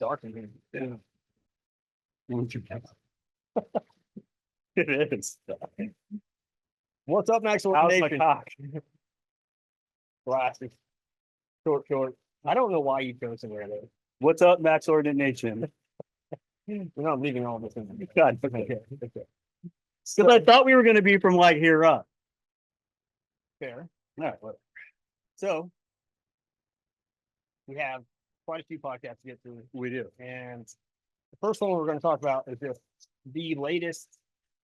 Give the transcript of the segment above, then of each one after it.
dark in here. Yeah. It is. What's up, Max How's my Ordinate? cock? Glasses. Short. I don't know why you chose to wear those. What's up, Max Ordinate? You know, I'm leaving all this in. God, Okay. because I thought we were going to be from like here up. Fair. All right, well, So we have quite a few podcasts to get through. we do. And the first one we're going to talk about is just the latest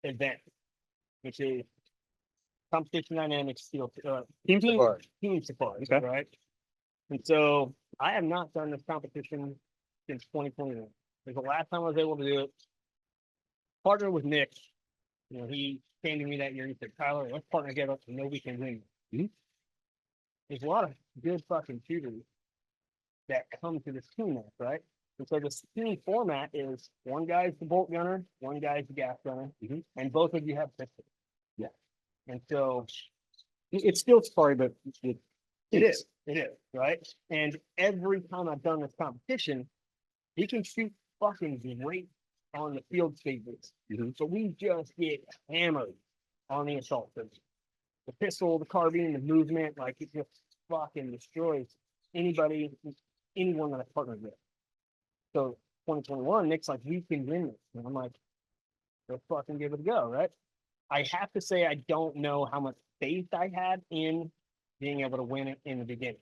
event, which is competition dynamics steel Team Safari. team safari, Okay. right? And so I have not done this competition since 2021. Because the last time I was able to do it, partner with Nick. You know, he came to me that year and he said, "Tyler, let's partner together so know we can win." Mhm. There's a lot of good fucking shooters that come to this team match, right? And so this team format is one guy's the bolt gunner, one guy's the gas gunner, and both of you have pistols. Yeah. And so It's still Safari, but it is, right? And every time I've done this competition, he can shoot fucking great on the field stages. But we just get hammered on the assault. The pistol, the carbine, the movement, like it just fucking destroys anyone that I partnered with. So 2021, Nick's like, we can win this. And I'm like, let's fucking give it a go, right? I have to say, I don't know how much faith I had in being able to win it in the beginning.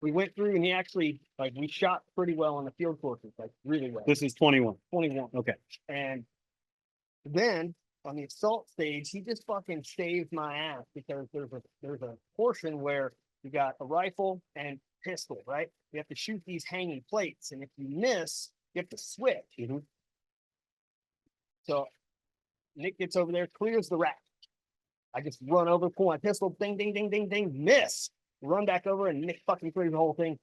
We went through and he actually, like, we shot pretty well on the field courses, like really well. this is 21. 21. Okay. And then on the assault stage, he just fucking saved my ass because there's a portion where you got a rifle and pistol, right? You have to shoot these hanging plates, and if you miss, you have to switch. So Nick gets over there, clears the rack. I just run over, pull my pistol, ding, ding, ding, ding, ding, miss. Run back over, and Nick fucking clears the whole thing.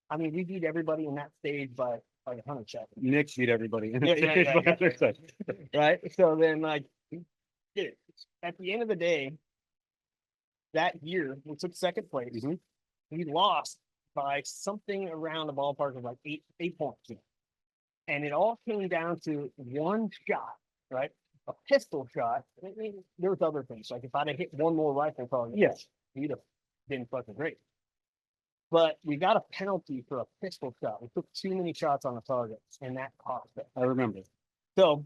I mean, we beat everybody in that stage by 100 shots. Nick beat everybody. Yeah. Right? So then, like, dude, at the end of the day, that year, we took second place. We lost by something around the ballpark of like eight points. And it all came down to one shot, right? A pistol shot. I mean, there was other things. Like if I'd have hit one more rifle target, Yes. he'd have been fucking great. But we got a penalty for a pistol shot. We took too many shots on the target, and that cost us. I remember. So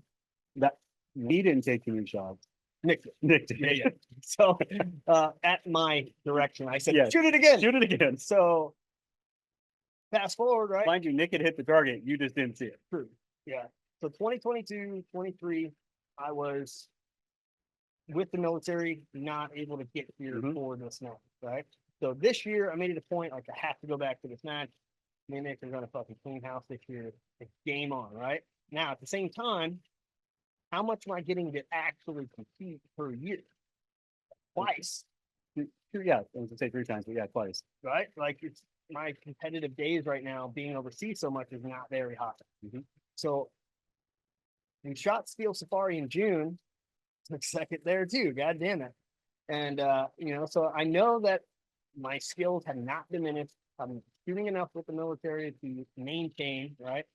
That we didn't take too many shots. Nick did. Yeah. So at my direction, I said, Yeah. shoot it again. Shoot it again. So fast forward, right? Mind you, Nick had hit the target. You just didn't see it. True. Yeah. So 2022, 23, I was with the military, not able to get here for this match, right? So this year, I made it a point, like, I have to go back to this match. Me and Nick are going to fucking clean house this year. It's game on, right? Now, at the same time, how much am I getting to actually compete per year? Twice. Yeah, I was going to say 3 times, but yeah, twice. Right? Like, it's my competitive days right now, being overseas so much is not very hot. So we shot Steel Safari in June, took second there too. God damn it. And you know, so I know that my skills have not diminished. I'm shooting enough with the military to maintain, right?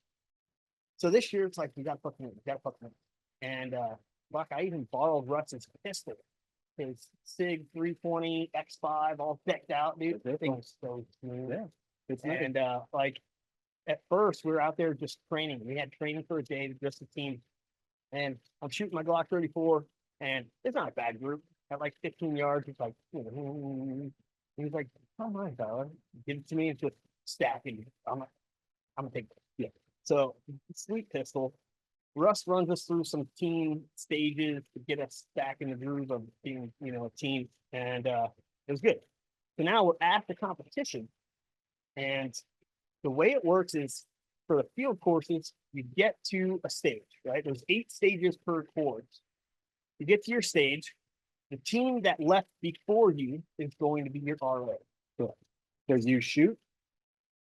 So this year it's like we got fucking. And fuck, I even borrowed Russ's pistol. His SIG 320 X5 all decked out, dude. That thing was so smooth. Yeah. It's And like at first we were out there just training. We had training for a day, just a team. And I'm shooting my Glock 34, and it's not a bad group. At like 15 yards, it's like, he's like, "Oh my God, give it to me," and just stacking. I'm gonna take it. Yeah. So sweet pistol. Russ runs us through some team stages to get us back in the groove of being, you know, a team, and it was good. So now we're at the competition, and the way it works is for the field courses, you get to a stage, right? There's 8 stages per course. You get to your stage, the team that left before you is going to be your RO. because you shoot,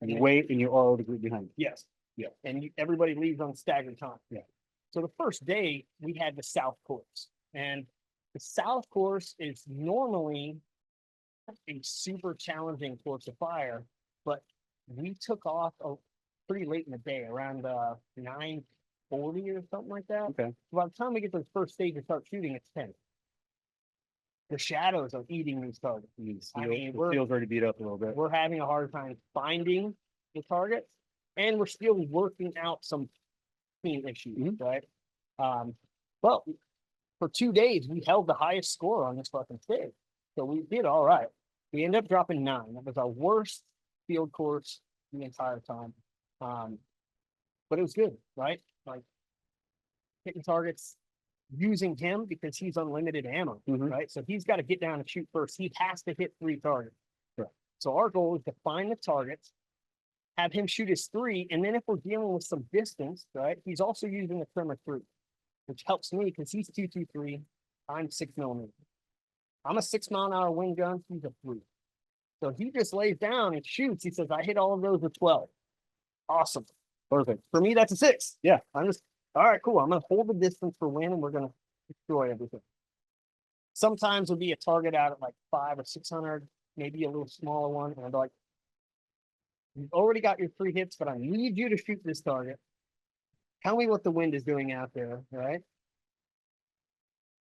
and you wait, and you RO the group behind you. Yes. Yeah. And everybody leaves on staggered time. Yeah. So the first day we had the South course, and the South course is normally a super challenging course to fire, but we took off pretty late in the day, around 9:40 or something like that. Okay. By the time we get to the first stage and start shooting, it's 10. The shadows are eating these targets. I mean, the field's already beat up a little bit. We're having a hard time finding the targets, and we're still working out some team issues, right? But for 2 days, we held the highest score on this fucking stage. So we did all right. We ended up dropping 9. That was our worst field course the entire time. But it was good, right? Like hitting targets using him because he's unlimited ammo, right? So he's got to get down and shoot first. He has to hit 3 targets. Right. So our goal is to find the targets, have him shoot his 3, and then if we're dealing with some distance, right, he's also using the trimmer 3, which helps me because he's 223, I'm 6mm. I'm a 6-mile-an-hour wind gun, he's a 3. So he just lays down and shoots. He says, I hit all of those with 12. Awesome. Perfect. For me, that's a 6. Yeah. I'm just, all right, cool. I'm going to hold the distance for win and we're going to destroy everything. Sometimes it'll be a target out at like 500 or 600, maybe a little smaller one. And I'm like, you've already got your 3 hits, but I need you to shoot this target. Tell me what the wind is doing out there, right?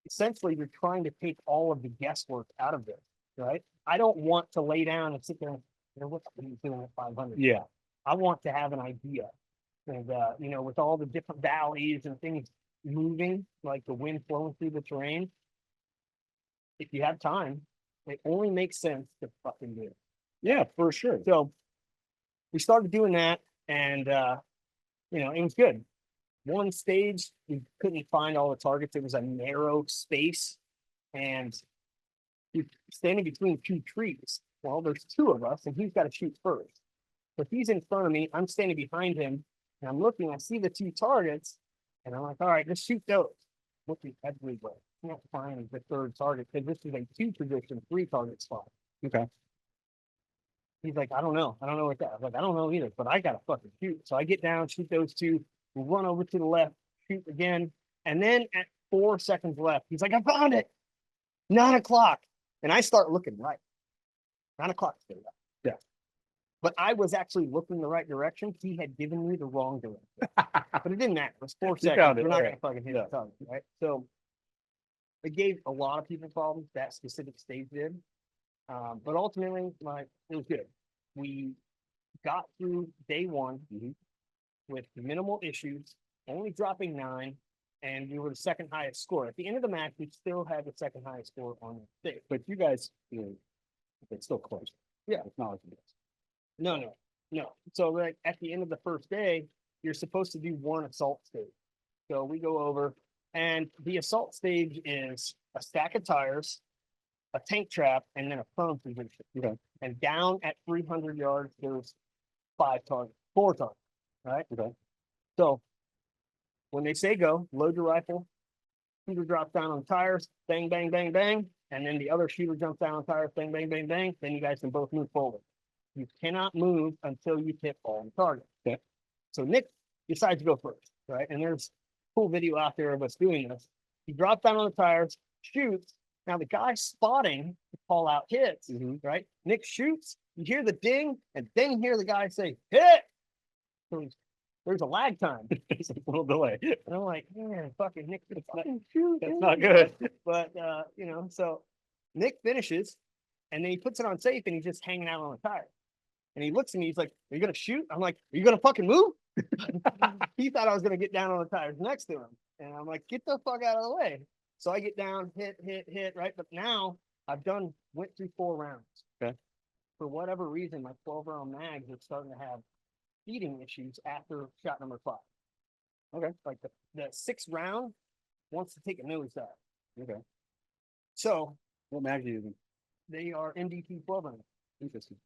Essentially, you're trying to take all of the guesswork out of this, right? I don't want to lay down and sit there and, what's he doing at 500? Yeah. I want to have an idea. And, with all the different valleys and things moving, like the wind flowing through the terrain, if you have time, it only makes sense to fucking do it. Yeah, for sure. So we started doing that and, it was good. One stage, we couldn't find all the targets. It was a narrow space and you're standing between 2 trees. Well, there's 2 of us and he's got to shoot first. But he's in front of me. I'm standing behind him and I'm looking, I see the 2 targets and I'm like, all right, let's shoot those. Looking everywhere. Can't find the 3rd target because this is a 2 position, 3 target spot. Okay. He's like, I don't know. I don't know what that. I was like, I don't know either, but I gotta fucking shoot. So I get down, shoot those 2, we'll run over to the left, shoot again. And then at 4 seconds left, he's like, I found it. 9 o'clock. And I start looking right. 9 o'clock. Yeah. But I was actually looking the right direction. He had given me the wrong direction. But it didn't matter. It was 4 seconds. We're not gonna fucking hit the target, right? So it gave a lot of people problems. That specific stage did. But ultimately, it was good. We got through day 1 with minimal issues, only dropping 9, and we were the 2nd highest score. At the end of the match, we still had the 2nd highest score on the stage. But you guys, it's still close. Yeah. Acknowledging this. No. So like at the end of the first day, you're supposed to do 1 assault stage. So we go over, and the assault stage is a stack of tires, a tank trap, and then a prone position. Okay. And down at 300 yards, there's 4 targets, right? Okay. So when they say go, load your rifle, shooter drops down on the tires, bang, bang, bang, bang, and then the other shooter jumps down on tires, bang, bang, bang, bang, then you guys can both move forward. You cannot move until you hit all the targets. Okay. So Nick decides to go first, right? And there's a cool video out there of us doing this. He drops down on the tires, shoots. Now the guy spotting to call out hits, right? Nick shoots, you hear the ding, and then you hear the guy say, hit! So there's a lag time. It's a little delay. And I'm like, man, fucking Nick, shoot. That's not good. But, so Nick finishes, and then he puts it on safe, and he's just hanging out on the tire. And he looks at me, he's like, are you going to shoot? I'm like, are you going to fucking move? He thought I was going to get down on the tires next to him. And I'm like, get the fuck out of the way. So I get down, hit, right? But now I've went through 4 rounds. Okay. For whatever reason, my 12-round mags are starting to have feeding issues after shot number 5. Okay. Like the 6th round wants to take a nosedive. Okay. So what mag are you using? they are MDT 12 rounds. Interesting.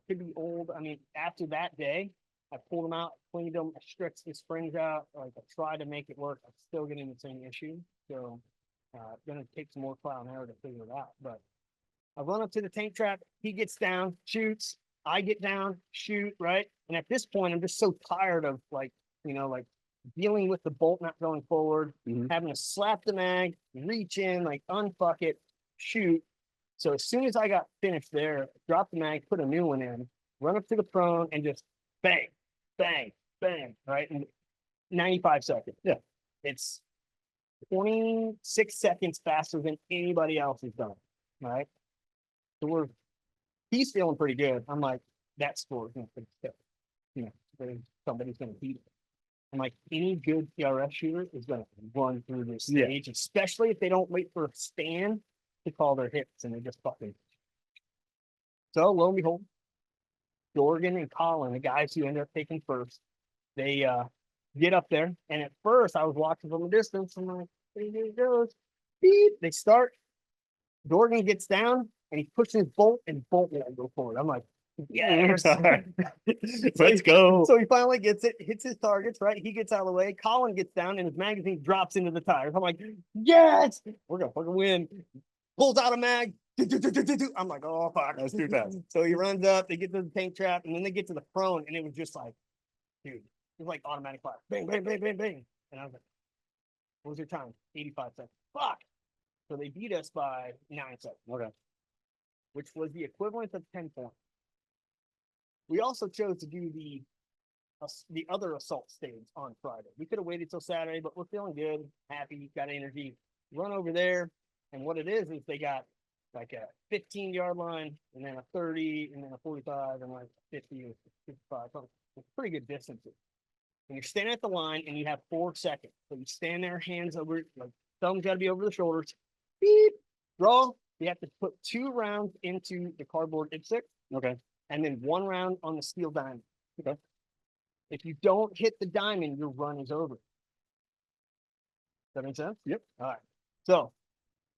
Could be old. I mean, after that day, I pulled them out, cleaned them, I stretched the springs out. Like I tried to make it work. I'm still getting the same issue. So gonna take some more trial and error to figure it out. But I run up to the tank trap, he gets down, shoots, I get down, shoot, right? And at this point, I'm just so tired of dealing with the bolt not going forward, having to slap the mag, reach in, like unfuck it, shoot. So as soon as I got finished there, drop the mag, put a new one in, run up to the prone and just bang. bang, bang, right? And 95 seconds. Yeah. It's 26 seconds faster than anybody else has done, right? So he's feeling pretty good. I'm like, that score is going to somebody's going to beat it. I'm like, any good PRS shooter is going to run through this stage, especially if they don't wait for a stand to call their hits and they just fucking. So lo and behold, Dorgan and Collin, the guys who ended up taking first, they get up there. And at first I was watching from a distance. I'm like, here it goes. Beep. They start. Dorgan gets down and he's pushing his bolt and bolt won't go forward. I'm like, yes. Let's go. So he finally gets it, hits his targets, right? He gets out of the way. Collin gets down and his magazine drops into the tires. I'm like, yes, we're gonna fucking win. Pulls out a mag. I'm like, oh fuck, That's too fast. So he runs up, they get to the tank trap, and then they get to the prone, and it was just like, dude, it was like automatic fire. Bang, bang, bang, bang, bang. And I was like, what was your time? 85 seconds. Fuck. So they beat us by 9 seconds. Okay. Which was the equivalent of 10 points. We also chose to do the other assault stage on Friday. We could have waited till Saturday, but we're feeling good, happy, got energy. Run over there, and what it is they got like a 15-yard line, and then a 30, and then a 45, and like 50 or 55. So it's pretty good distances. And you're standing at the line, and you have 4 seconds. So you stand there, hands over, like thumbs got to be over the shoulders. Beep, draw. You have to put 2 rounds into the cardboard dipstick. Okay. And then 1 round on the steel diamond. Okay. If you don't hit the diamond, your run is over. Does that make sense? Yep. All right. So,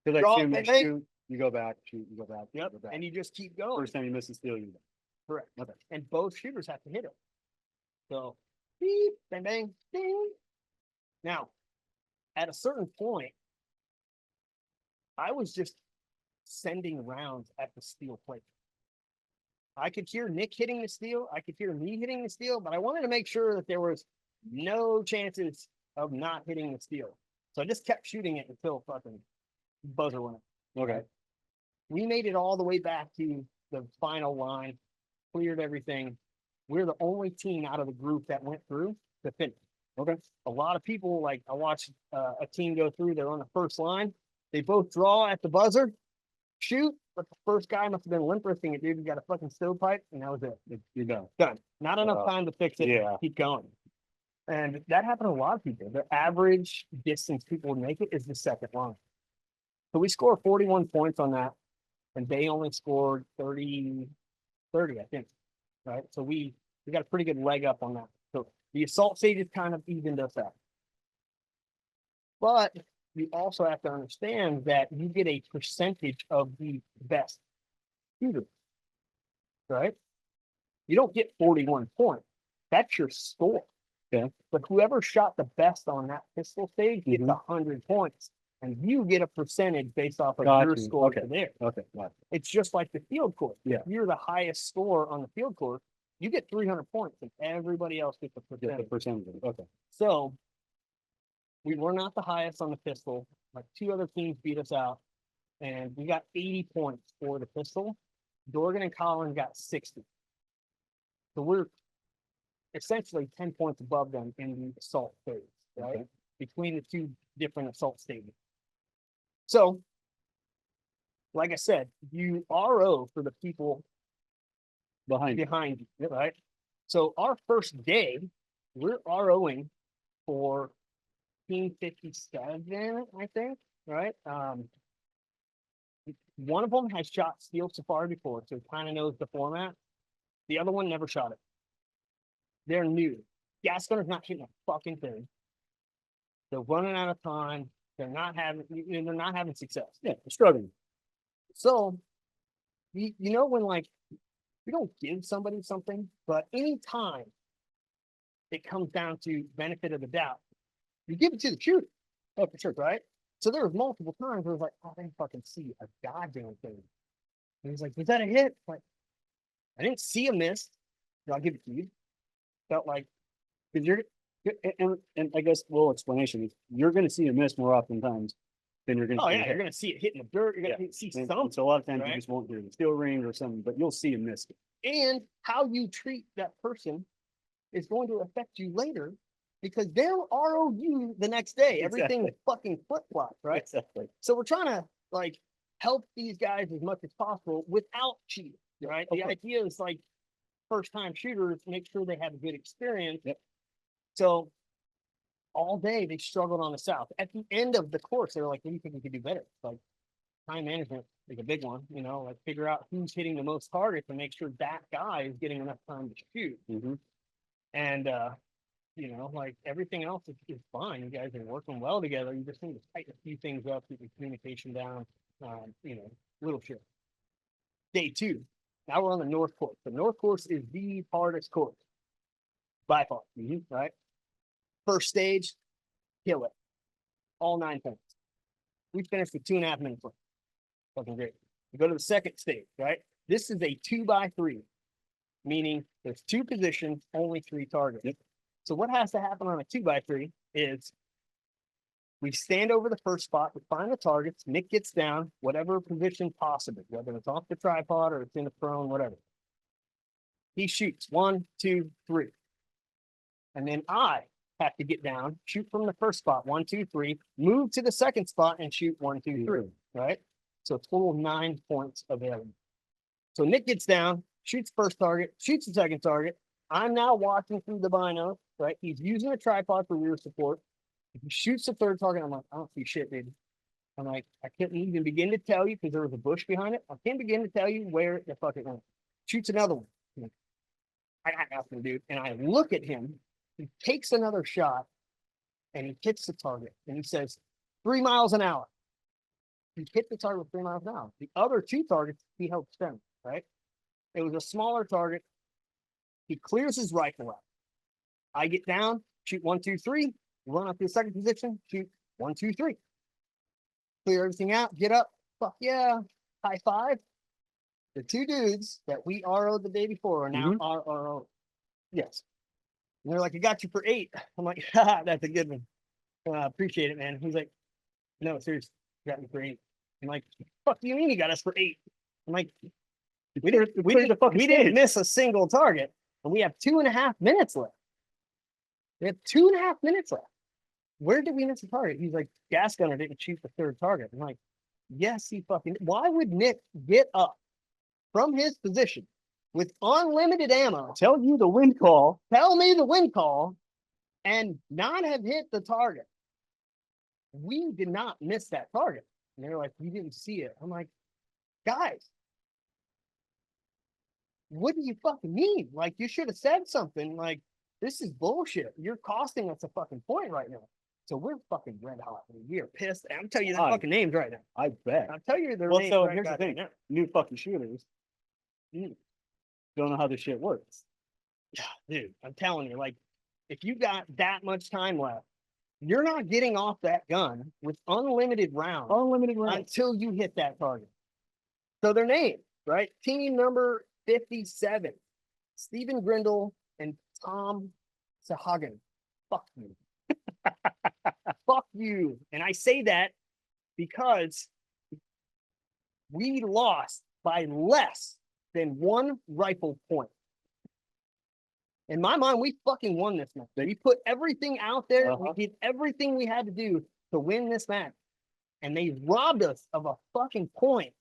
So like, draw, shoot, you go back, shoot, you go back. yep. You go back. And you just keep going. First time you miss the steal, you go. Correct. Okay. And both shooters have to hit it. So, beep, bang, bang, ding. Now, at a certain point, I was just sending rounds at the steel plate. I could hear Nick hitting the steel. I could hear me hitting the steel, but I wanted to make sure that there was no chances of not hitting the steel. So I just kept shooting it until fucking buzzer went. Okay. We made it all the way back to the final line, cleared everything. We're the only team out of the group that went through to finish. Okay. A lot of people, like I watched a team go through, they're on the first line. They both draw at the buzzer, shoot, but the first guy must have been limp wristing it, dude. You got a fucking stovepipe, and that was it. You're done. Done. Not enough time to fix it. Yeah. Keep going. And that happened to a lot of people. The average distance people would make it is the second line. So we scored 41 points on that, and they only scored 30, I think. Right. So we got a pretty good leg up on that. So the assault stage is kind of evened us out. But you also have to understand that you get a percentage of the best shooters, right? You don't get 41 points. That's your score. Okay. But whoever shot the best on that pistol stage gets 100 points. And you get a percentage based off of your score for there. Okay. Got it. It's just like the field course. Yeah. If you're the highest score on the field course, you get 300 points, and everybody else gets a Get percentage. the percentage. Okay. So we were not the highest on the pistol. Like 2 other teams beat us out, and we got 80 points for the pistol. Dorgan and Collin got 60. So we're essentially 10 points above them in the assault phase, right? Okay. Between the 2 different assault stages. So, like I said, you RO for the people Behind. you, right? So our first day, we're ROing for Team 57, I think, right? One of them has shot Steel Safari before, so kind of knows the format. The other one never shot it. They're new. Gas gunner's not hitting a fucking thing. They're running out of time. They're not having success. Yeah, they're struggling. So, you know when like we don't give somebody something, but anytime it comes down to benefit of the doubt, you give it to the shooter. Oh, for sure, right? So there was multiple times where it was like, oh, I didn't fucking see a goddamn thing. And he's like, was that a hit? Like, I didn't see a miss. So I'll give it to you. Felt like, Because and I guess little explanation is you're going to see a miss more oftentimes than you're going to. oh see yeah, a you're hit. gonna see it hitting the dirt. You're gonna see And something. so a lot of times right? you just won't hear the steel ring or something, but you'll see a miss. And how you treat that person is going to affect you later because they'll RO you the next day. Everything Exactly. fucking flip flops, right? Exactly. So we're trying to like help these guys as much as possible without cheating, right? The Okay. idea is like first time shooters, make sure they have a good experience. Yep. So all day they struggled on the south. At the end of the course, they were like, "What do you think we could do better?" Like time management, like a big one, you know, like figure out who's hitting the most targets and make sure that guy is getting enough time to shoot. Mm-hmm. And you know, like everything else is fine. You guys are working well together. You just need to tighten a few things up, keep the communication down, you know, little shit. Day 2. Now we're on the north course. The north course is the hardest course by far. Right? First stage, kill it. All 9 points. We finished with 2.5 minutes left. Fucking great. We go to the second stage, right? This is a 2x3, meaning there's 2 positions, only 3 targets. Yep. So what has to happen on a 2x3 is we stand over the first spot, we find the targets, Nick gets down, whatever position possible, whether it's off the tripod or it's in a prone, whatever. He shoots 1, 2, 3. And then I have to get down, shoot from the first spot, 1, 2, 3, move to the second spot and shoot 1, 2, 3, right? So total 9 points available. So Nick gets down, shoots first target, shoots the second target. I'm now watching through the binos, right? He's using a tripod for rear support. If he shoots the third target, I'm like, I don't see shit, dude. I'm like, I couldn't even begin to tell you because there was a bush behind it. I can't begin to tell you where the fuck it went. Shoots another one. I'm like, I got nothing, dude. And I look at him. He takes another shot and he hits the target and he says 3 miles an hour. He hit the target with 3 miles an hour. The other 2 targets he held steady, right? It was a smaller target. He clears his rifle out. I get down, shoot 1, 2, 3, run up to the second position, shoot 1, 2, 3. Clear everything out, get up, fuck yeah, high five. The 2 dudes that we RO'd the day before are now RRO. Yes. And they're like, I got you for 8. I'm like, haha, that's a good one. Appreciate it, man. He's like, no, seriously, you got me for 8. I'm like, fuck do you mean you got us for 8? I'm like, we didn't miss a single target, and we have 2.5 minutes left. We have 2.5 minutes left. Where did we miss a target? He's like, gas gunner didn't shoot the third target. I'm like, yes, he fucking. Why would Nick get up from his position with unlimited ammo, Tell you the wind call, tell me the wind call, and not have hit the target? We did not miss that target. And they're like, you didn't see it. I'm like, guys, what do you fucking mean? Like, you should have said something. Like, this is bullshit. You're costing us a fucking point right now. So we're fucking red hot. We are pissed. I'm telling you the fucking names right now. I bet. I'll tell you their Well, names. so right here's the goddamn thing. now. New fucking shooters don't know how this shit works. Dude, I'm telling you, like, if you got that much time left, you're not getting off that gun with unlimited rounds Unlimited rounds. until you hit that target. So their names, right? Team number 57, Stephen Grindle and Tom Sahagan. Fuck you. Fuck you. And I say that because we lost by less than 1 rifle point. In my mind, we fucking won this match. We put everything out there. We did everything we had to do to win this match. And they robbed us of a fucking point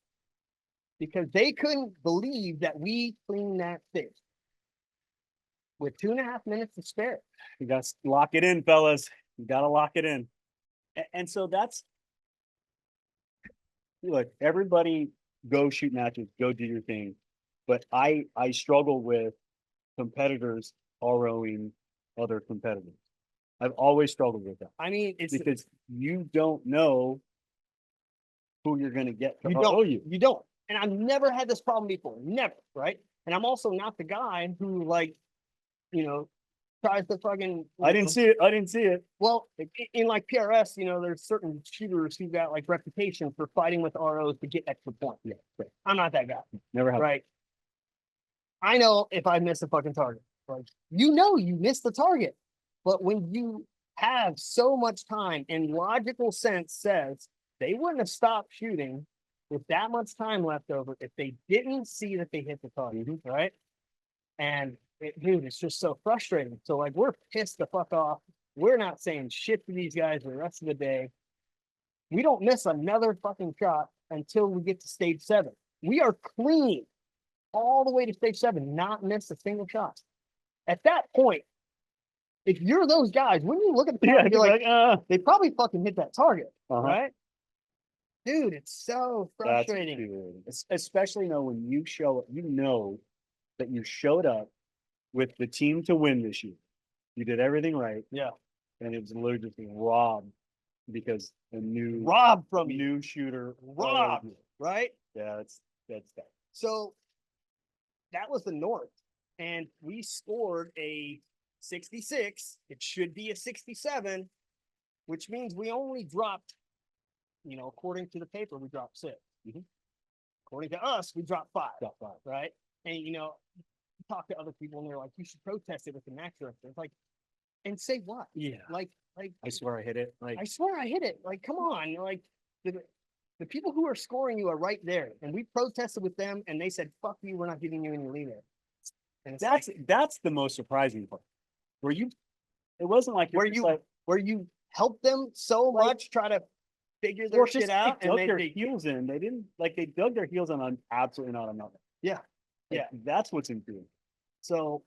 because they couldn't believe that we cleaned that fish with 2.5 minutes to spare. You got to lock it in, fellas. You got to lock it in. And so that's, look, everybody go shoot matches, go do your thing. But I struggle with competitors ROing other competitors. I've always struggled with that. I mean, it's because you don't know who you're going to get to you don't. And I've never had this problem before. Never, right? And I'm also not the guy who, like, you know, tries to fucking. I didn't see it. Well, in like PRS, you know, there's certain shooters who got like reputation for fighting with ROs to get extra points. Yeah, right. I'm not that guy. Never have. Right. I know if I miss a fucking target, like, you know, you missed the target, but when you have so much time and logical sense says they wouldn't have stopped shooting with that much time left over if they didn't see that they hit the target, right? And dude, it's just so frustrating. So like, we're pissed the fuck off. We're not saying shit to these guys the rest of the day. We don't miss another fucking shot until we get to stage 7. We are clean all the way to stage 7, not miss a single shot. At that point, if you're those guys, when you look at the target, you're like, they probably fucking hit that target, right? Dude, it's so frustrating. Especially when you show up, that you showed up with the team to win this year. You did everything right. Yeah. And it was literally just robbed because a new shooter robbed, right? Yeah, that's that. So that was the North, and we scored a 66. It should be a 67, which means we only dropped, according to the paper, we dropped 6. According to us, we dropped 5. Right? And talk to other people, and they're like, you should protest it with the max director. It's like, and say what? Yeah. Like I swear I hit it. I swear I hit it. Like, come on. Like the people who are scoring you are right there. And we protested with them, and they said, fuck you, we're not giving you any leeway. And that's the most surprising part. It wasn't like where you helped them so much try to figure their shit out, and dug their heels in. They didn't they dug their heels in on absolutely not enough. Yeah. Yeah. That's what's improving. So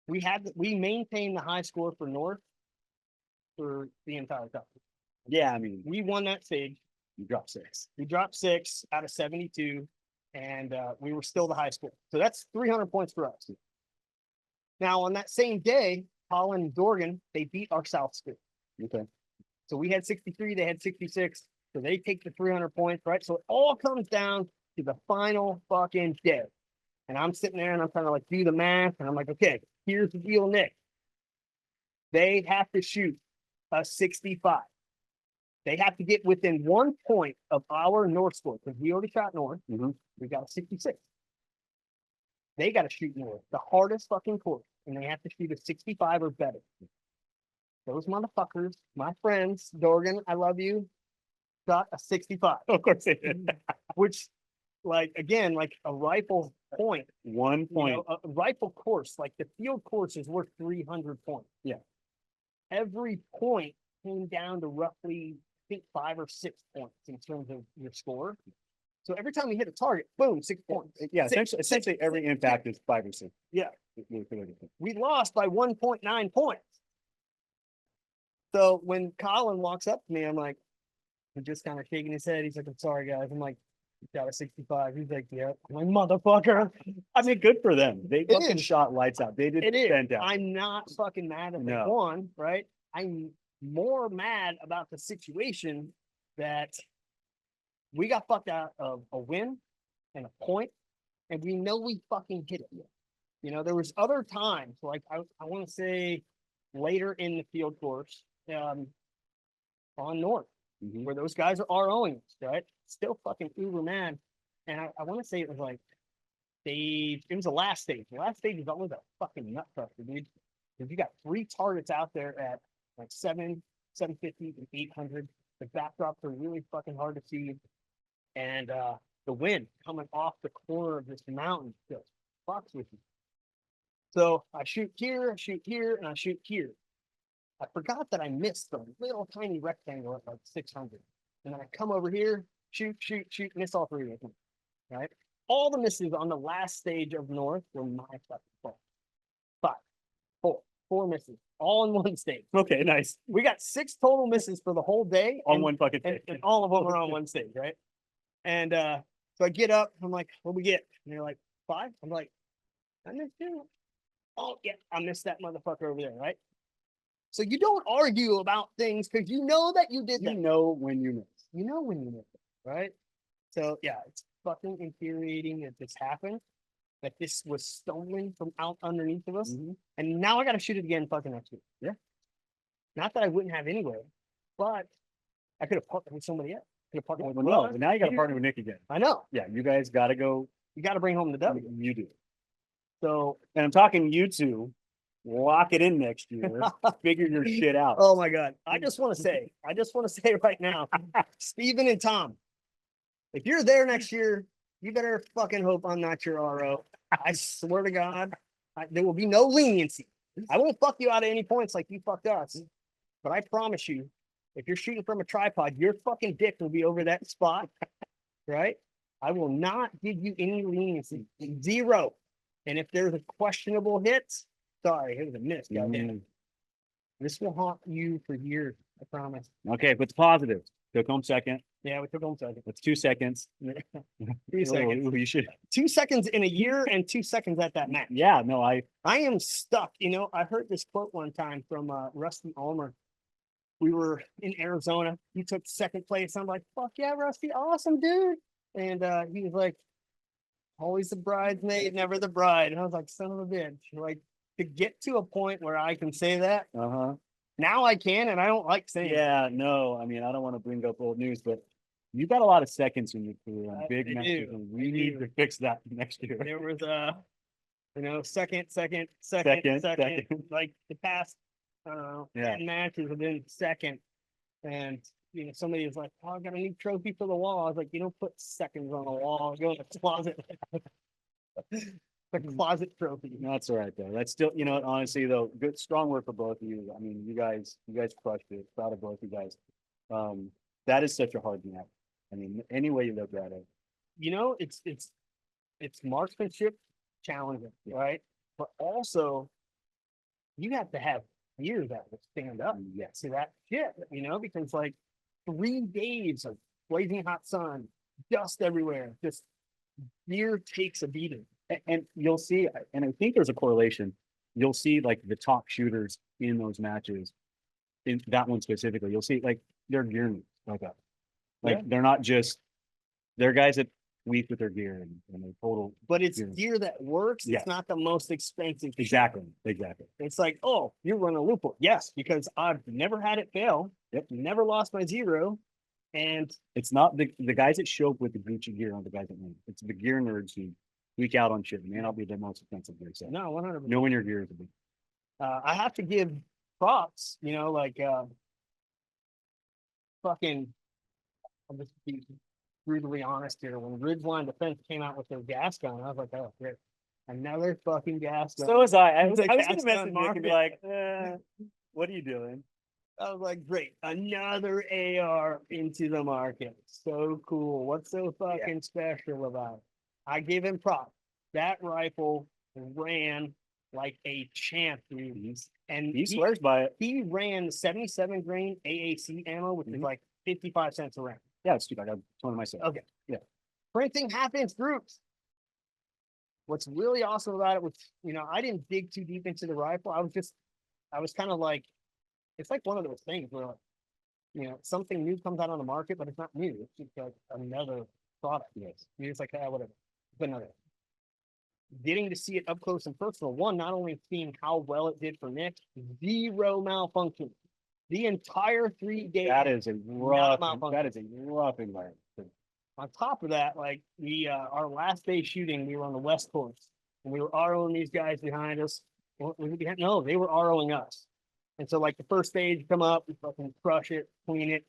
we maintained the high score for North for the entire cup. Yeah, I mean, we won that stage. You dropped 6. We dropped 6 out of 72, and we were still the high score. So that's 300 points for us. Now, on that same day, Collin and Dorgan, they beat our South score. Okay. So we had 63, they had 66. So they take the 300 points, right? So it all comes down to the final fucking day. And I'm sitting there and I'm trying to do the math. And I'm like, okay, here's the deal, Nick. They have to shoot a 65. They have to get within 1 point of our North score, because we already shot North. We got a 66. They got to shoot North, the hardest fucking course, and they have to shoot a 65 or better. Those motherfuckers, my friends, Dorgan, I love you, got a 65. Of course they did. Which, again, a rifle point. 1 point. A rifle course, the field course is worth 300 points. Yeah. Every point came down to roughly, I think, 5 or 6 points in terms of your score. So every time we hit a target, boom, 6 points. Yeah, essentially every impact is 5 or 6. Yeah. We lost by 1.9 points. So when Collin walks up to me, I'm like, he's just kind of shaking his head. He's like, I'm sorry, guys. I'm like, you got a 65. He's like, yeah. I'm like, motherfucker. I mean, good for them. They fucking shot lights out. They did stand out. I'm not fucking mad at the one, right? I'm more mad about the situation that we got fucked out of a win and a point, and we know we fucking hit it. There was other times, I want to say later in the field course, on North, where those guys are ROing us, right? Still fucking uber mad. And I want to say it was it was the last stage. The last stage is always a fucking nut crusher, dude. Because you got 3 targets out there at 750 and 800. The backdrops are really fucking hard to see. And the wind coming off the corner of this mountain just fucks with you. So I shoot here, and I shoot here. I forgot that I missed the little tiny rectangle at 600. And then I come over here, shoot, miss all 3 of them. Right? All the misses on the last stage of North were my fucking fault. 4 misses, all in one stage. Okay, nice. We got 6 total misses for the whole day. On one fucking stage. And all of them are on one stage, right? And so I get up, I'm like, what we get? And they're like, 5? I'm like, I missed 2. Oh, yeah, I missed that motherfucker over there, right? So you don't argue about things because you know that you did that. You know when you miss. You know when you miss it, right? So, yeah, it's fucking infuriating that this happened, that this was stolen from out underneath of us. And now I got to shoot it again fucking next week. Yeah. Not that I wouldn't have anyway, but I could have partnered with somebody else. No, now you got to partner with Nick again. I know. Yeah, you guys got to go. You got to bring home the W. You do. So, and I'm talking you two. Lock it in next year. Figure your shit out. Oh my God. I just want to say right now, Steven and Tom, if you're there next year, you better fucking hope I'm not your RO. I swear to God, There will be no leniency. I won't fuck you out at any points like you fucked us. But I promise you, if you're shooting from a tripod, your fucking dick will be over that spot, right? I will not give you any leniency. 0. And if there's a questionable hit, sorry, it was a miss. Goddamn it. This will haunt you for years. I promise. Okay, but it's positive. Took home second. Yeah, we took home second. That's 2 seconds. 2 seconds. You should. 2 seconds in a year and 2 seconds at that match. Yeah, no, I am stuck. You know, I heard this quote one time from Rusty Ulmer. We were in Arizona. He took second place. I'm like, fuck yeah, Rusty, awesome, dude. And he was like, always the bridesmaid, never the bride. And I was like, son of a bitch. Like, to get to a point where I can say that, now I can, and I don't like saying it. Yeah, no, I mean, I don't want to bring up old news, but you got a lot of seconds in your career on big I matches, do. and we I need do. to fix that next year. There was you know, second, Second. like the past, I don't know, Yeah. 10 matches have been second. And, you know, somebody was like, oh, I got a new trophy for the wall. I was like, you don't put seconds on the wall, go in the closet. The closet trophy. That's all right, though. That's still, you know, honestly, though, good, strong work for both of you. I mean, you guys crushed it. Proud of both you guys. That is such a hard match. I mean, any way you look at it. You know, it's marksmanship challenging, right? But also, you have to have gear that will stand up to that shit, you know, because like 3 days of blazing hot sun, dust everywhere, just gear takes a beating. And you'll see, and I think there's a correlation. You'll see like the top shooters in those matches, in that one specifically, you'll see like they're gear nerds like that. Like they're not just, they're guys that weak with their gear and they're total. But it's gear. gear that works. Yeah. It's not the most expensive. Exactly. It's like, oh, you run a loophole. Yes, because I've never had it fail. Yep. Never lost my 0. And It's not the guys that show up with the Gucci gear aren't the guys that win. It's the gear nerds who week out on shit. It may not be the most expensive gear set. no, 100%. Knowing your gear is a big. I have to give props, you know, like fucking, I'll just be brutally honest here. When Ridgeline Defense came out with their gas gun, I was like, oh, great. Another fucking gas gun. So was I. I It's was a gonna gas message gun Nick and be like, what are you doing? I was like, great, another AR into the market. So cool. What's so fucking special about it? I give him props. That rifle ran like a champ, dude. And He swears by it. he ran 77 grain AAC ammo, which is like 55 cents a round. Yeah, it's stupid. I got one myself. Okay. Yeah. Printing 1/2-inch groups. What's really awesome about it was, you know, I didn't dig too deep into the rifle. I was kind of like, it's like one of those things where, like, you know, something new comes out on the market, but it's not new. It's just like another product. Yes. You're just like, whatever. It's another. Getting to see it up close and personal. One, not only seeing how well it did for Nick, 0 malfunction. The entire 3 days. That is a rough malfunction. environment. On top of that, like we our last day shooting, we were on the West Coast and we were ROing these guys behind us. No, they were ROing us. And so like the first stage, you come up, you fucking crush it, clean it.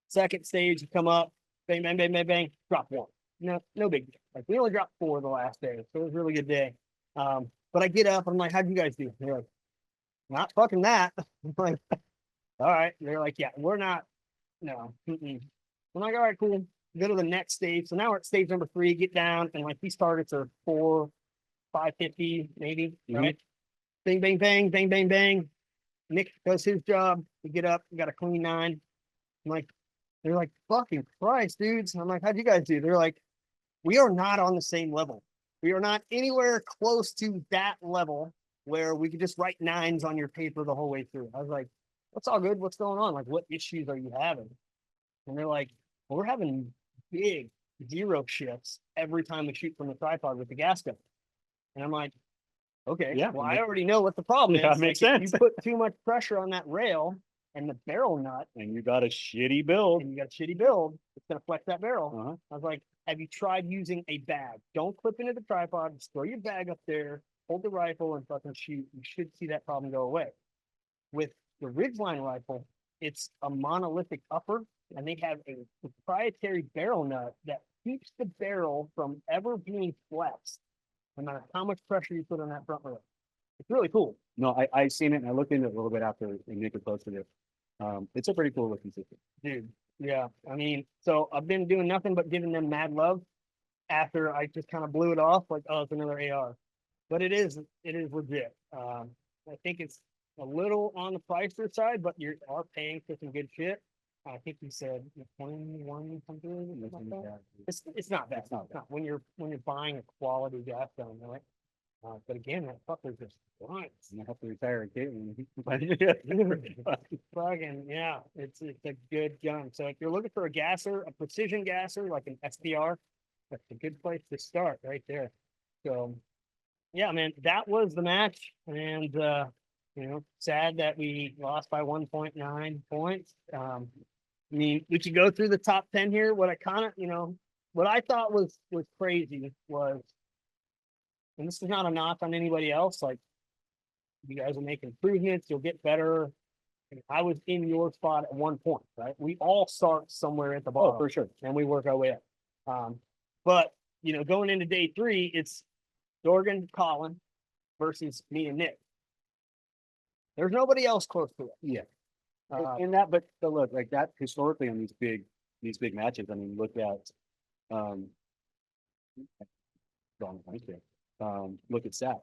Second stage, you come up, bang, bang, bang, bang, bang, drop 1. No big deal. Like we only dropped 4 the last day, so it was a really good day. But I get up, I'm like, how'd you guys do? They're like, not fucking that. I'm like, all right. They're like, yeah, we're not, no. I'm like, all right, cool. Go to the next stage. So now we're at stage number 3, get down, and like these targets are 4, 550, maybe. Right? Bang, bang, bang, bang, bang, bang. Nick does his job. We get up, we got a clean 9. I'm like, they're like, fucking Christ, dudes. And I'm like, how'd you guys do? They're like, we are not on the same level. We are not anywhere close to that level where we could just write 9s on your paper the whole way through. I was like, what's all good? What's going on? Like, what issues are you having? And they're like, well, we're having big 0 shifts every time we shoot from the tripod with the gas gun. And I'm like, okay, yeah, well, I already know what the problem is. Yeah, it makes like, sense. If you put too much pressure on that rail and the barrel nut, and you got a shitty build. it's gonna flex that barrel. I was like, have you tried using a bag? Don't clip into the tripod, just throw your bag up there, hold the rifle and fucking shoot. You should see that problem go away. With the Ridgeline rifle, it's a monolithic upper, and they have a proprietary barrel nut that keeps the barrel from ever being flexed, no matter how much pressure you put on that front rail. It's really cool. No, I seen it and I looked into it a little bit after Nick had posted it. It's a pretty cool looking system. Dude, yeah. I mean, so I've been doing nothing but giving them mad love after I just kind of blew it off like, oh, it's another AR. But it is legit. I think it's a little on the pricier side, but you are paying for some good shit. I think you said 2100 something like that. It's not bad. It's not bad. When you're buying a quality gas gun, right? But again, that fucker just runs. And I have to retire a Caitlin. Fucking yeah, it's a good gun. So if you're looking for a gasser, a precision gasser like an SPR, that's a good place to start right there. So yeah, man, that was the match, and sad that we lost by 1.9 points. I mean, we could go through the top 10 here. What I kind of, what I thought was crazy was, and this is not a knock on anybody else, like you guys will make improvements, you'll get better. And I was in your spot at one point, right? We all start somewhere at the bottom. Oh, for sure. And we work our way up. But going into day 3, it's Dorgan, Collin versus me and Nick. There's nobody else close to it. Yeah. And that, but look, like that historically on these big matches, I mean, look at, wrong point here. Look at Sat.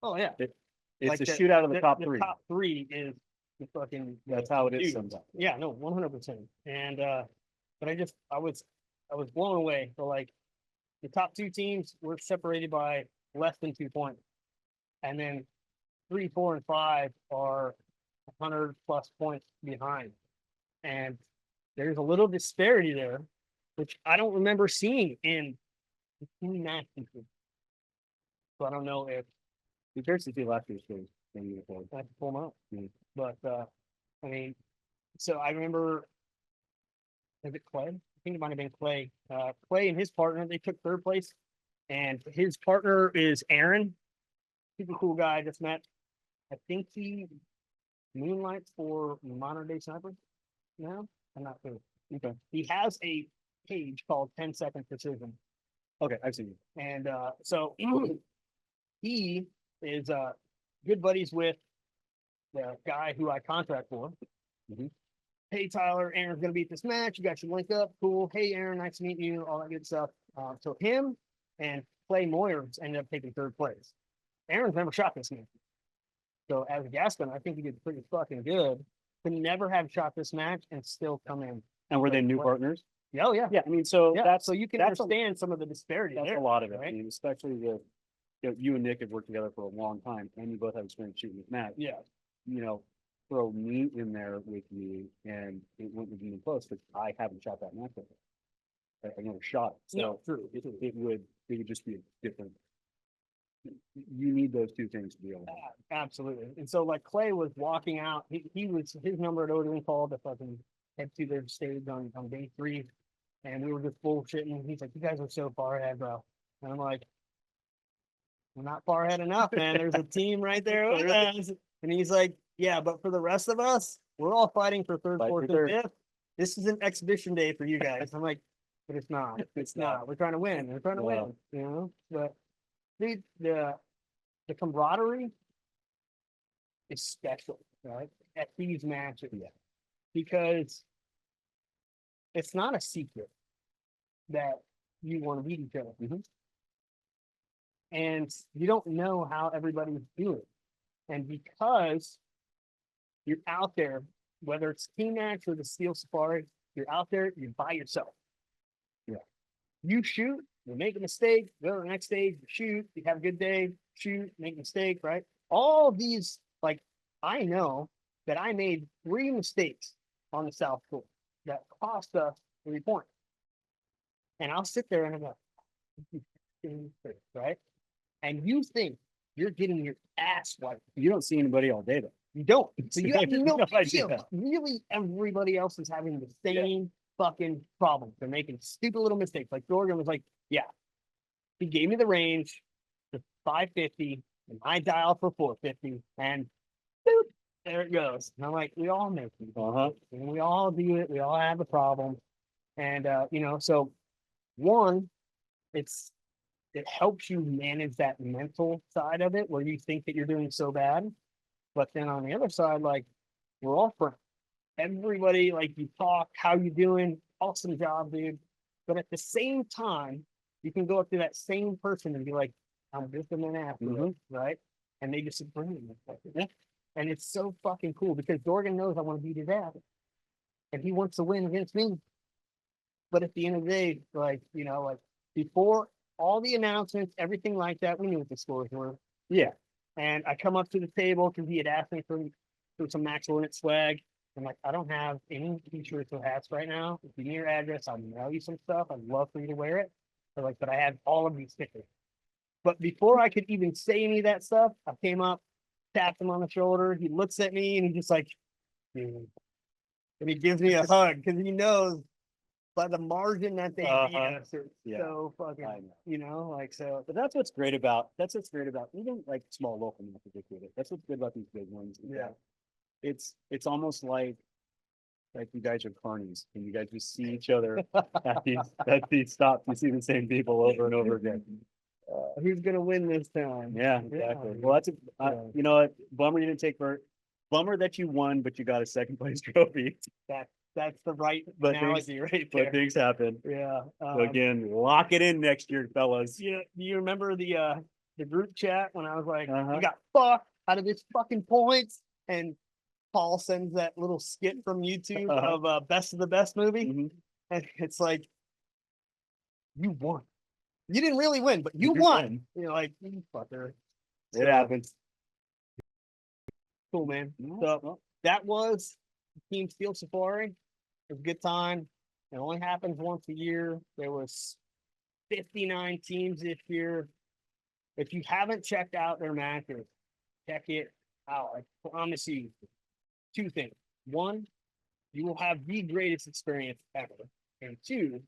Oh yeah. It's Like a shootout of the top the three. top 3 is the fucking. That's how it is dudes. sometimes. Yeah, no, 100%. And but I was blown away. So like the top 2 teams were separated by less than 2 points, and then 3, 4, and 5 are 100+ points behind. And there's a little disparity there, which I don't remember seeing in the team matches. So I don't know if Be curious to see last year's games. I have to pull them out. But I mean, so I remember, is it Clay? I think it might have been Clay. Clay and his partner, they took 3rd place, and his partner is Aaron. Super cool guy I just met. I think he moonlights for Modern Day Sniper now. I'm not sure. Okay. He has a page called 10-Second Precision. Okay, I've seen you. And so he is good buddies with the guy who I contract for. Mhm. Hey, Tyler, Aaron's going to be at this match. You got your link up. Cool. Hey, Aaron, nice to meet you. All that good stuff. So him and Clay Moyers ended up taking 3rd place. Aaron's never shot this match. So as a gas gun, I think he did pretty fucking good. Could never have shot this match and still come in. And were they new What? partners? Oh, yeah. Yeah, I mean, so Yeah, that's so you can that's understand some of the disparity that's there. a lot of it. I right? mean, especially with you and Nick have worked together for a long time, and you both have experience shooting with Matt. Yeah. Throw me in there with you, and it wouldn't have been close because I haven't shot that match. I never shot it. So No, true. it would just be a different. You need those 2 things to be able to. Absolutely. And so like Clay was walking out, he was, his number had already been called to fucking head to their stage on day 3. And we were just bullshitting. He's like, you guys are so far ahead, bro. And I'm like, we're not far ahead enough, man. There's a team right there with us. And he's like, yeah, but for the rest of us, we're all fighting for 3rd, Fight 4th, for and 5th. This is an exhibition day for you guys. I'm like, but it's not. It's not. We're trying to win. We're trying to win, But dude, the camaraderie is special, right? At these matches. Yeah. Because it's not a secret that you want to beat each other. Mhm. And you don't know how everybody's doing. And because you're out there, whether it's Team Max or the Steel Safari, you're out there, you're by yourself. Yeah. You shoot, you make a mistake, go to the next stage, you shoot, you have a good day, shoot, make a mistake, right? All of these, like, I know that I made 3 mistakes on the South Shore that cost us 3 points. And I'll sit there and I'm like, right? And you think you're getting your ass wiped. You don't see anybody all day though. You don't. So you have no idea. idea. Really, everybody else is having the same fucking problem. They're making stupid little mistakes. Like Dorgan was like, yeah, he gave me the range to 550 and I dialed for 450 and boop, there it goes. And I'm like, we all make them. And we all do it. We all have a problem. And, so one, it's it helps you manage that mental side of it where you think that you're doing so bad. But then on the other side, like we're all friends. Everybody, like you talk, how you doing? Awesome job, dude. But at the same time, you can go up to that same person and be like, I'm just a man after it, right? And they just bring it. Yeah. And it's so fucking cool because Dorgan knows I want to beat his ass. And he wants to win against me. But at the end of the day, like, you know, like before all the announcements, everything like that, we knew what the scores were. Yeah. And I come up to the table because he had asked me for some Max Ordinate swag. I'm like, I don't have any t-shirts or hats right now. Give me your address. I'll mail you some stuff. I'd love for you to wear it. They're like, but I have all of these stickers. But before I could even say any of that stuff, I came up, tapped him on the shoulder. He looks at me and he's just like, dude. And he gives me a hug because he knows by the margin that they beat us, it's so fucking, you know, like so. But that's what's great about even like small local matches. That's what's good about these big ones. Yeah. It's almost like you guys are carnies and you guys just see each other at these stops. You see the same people over and over again. Who's gonna win this time? Yeah, exactly. Well, that's you know what? Bummer you didn't take bummer that you won, but you got a second place trophy. That's the right But analogy right there. But things happen. Yeah. So again, lock it in next year, fellas. Yeah. Do you remember the group chat when I was like, Uh-huh. you got fucked out of this fucking points, and Paul sends that little skit from YouTube of Best of the Best movie, and it's like, you won. You didn't really win, but you won. You're like, you fucker. It happens. Cool, man. So that was Team Steel Safari. It was a good time. It only happens once a year. There was 59 teams this year. If you haven't checked out their matches, check it out. I promise you, two things. One, you will have the greatest experience ever. And two,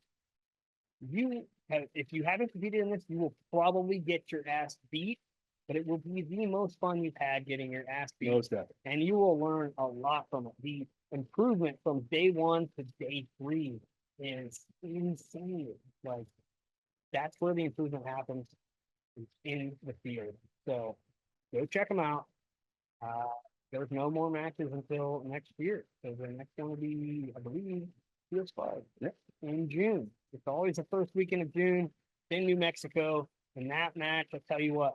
if you haven't competed in this, you will probably get your ass beat, but it will be the most fun you've had getting your ass beat. Most definitely. And you will learn a lot from it. The improvement from day 1 to day 3 is insane. Like, that's where the improvement happens in the field. So go check them out. There's no more matches until next year. So the next one will be, I believe, PS5 in June. It's always the first weekend of June in New Mexico. And that match, I'll tell you what,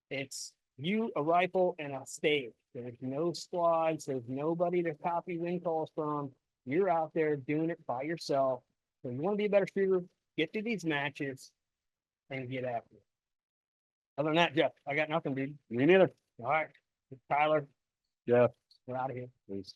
it's you, a rifle, and a stage. There's no squads. There's nobody to copy win calls from. You're out there doing it by yourself. So you want to be a better shooter, get to these matches and get after it. Other than that, Jeph, I got nothing, dude. Me neither. All right. Tyler. Yeah. We're out of here. Peace.